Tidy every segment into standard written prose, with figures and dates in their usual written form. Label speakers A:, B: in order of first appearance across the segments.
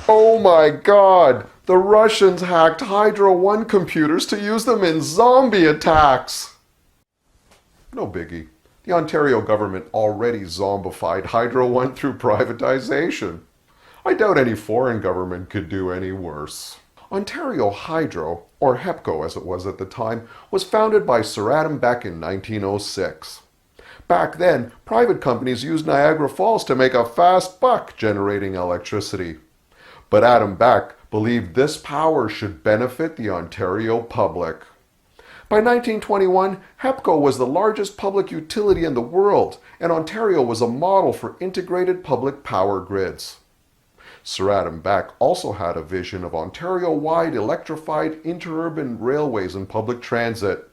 A: Oh my god! The Russians hacked Hydro One computers to use them in zombie attacks! No biggie. The Ontario government already zombified Hydro One through privatization. I doubt any foreign government could do any worse. Ontario Hydro, or HEPCO as it was at the time, was founded by Sir Adam Beck in 1906. Back then, private companies used Niagara Falls to make a fast buck generating electricity. But Adam Beck believed this power should benefit the Ontario public. By 1921, HEPCO was the largest public utility in the world, and Ontario was a model for integrated public power grids. Sir Adam Beck also had a vision of Ontario-wide electrified interurban railways and public transit.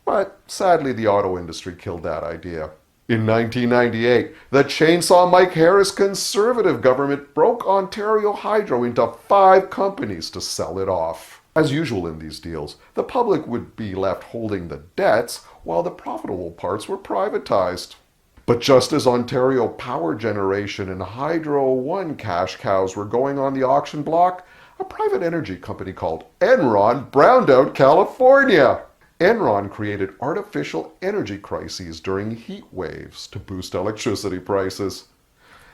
A: But sadly, the auto industry killed that idea. In 1998, the Chainsaw Mike Harris Conservative government broke Ontario Hydro into 5 companies to sell it off. As usual in these deals, the public would be left holding the debts while the profitable parts were privatized. But just as Ontario Power Generation and Hydro One cash cows were going on the auction block, a private energy company called Enron browned out California. Enron created artificial energy crises during heat waves to boost electricity prices.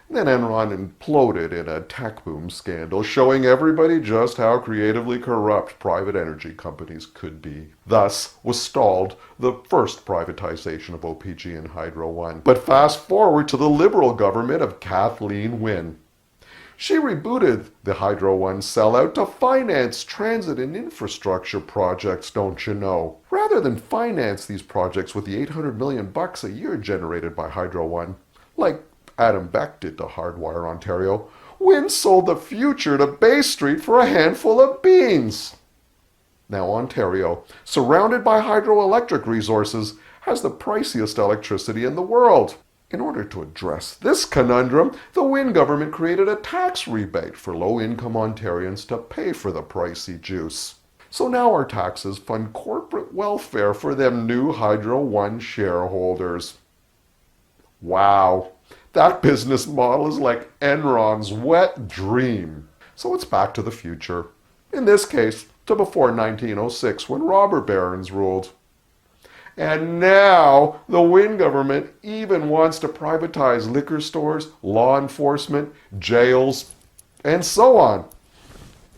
A: Then Enron imploded in a tech boom scandal, showing everybody just how creatively corrupt private energy companies could be. Thus was stalled the first privatization of OPG and Hydro One. But fast forward to the Liberal government of Kathleen Wynne. She rebooted the Hydro One sellout to finance transit and infrastructure projects, don't you know? Rather than finance these projects with the $800 million a year generated by Hydro One, like Adam Beck did to Hardwire Ontario, Wynne sold the future to Bay Street for a handful of beans. Now Ontario, surrounded by hydroelectric resources, has the priciest electricity in the world. In order to address this conundrum, the Wynne government created a tax rebate for low-income Ontarians to pay for the pricey juice. So now our taxes fund corporate welfare for them new Hydro One shareholders. Wow, that business model is like Enron's wet dream. So it's back to the future. In this case, to before 1906 when robber barons ruled. And now the Wynne government even wants to privatize liquor stores, law enforcement, jails, and so on.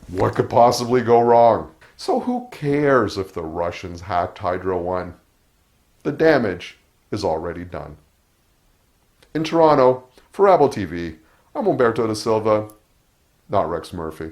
A: What could possibly go wrong? So who cares if the Russians hacked Hydro One? The damage is already done. In Toronto, for Rabble TV, I'm Umberto da Silva, not Rex Murphy.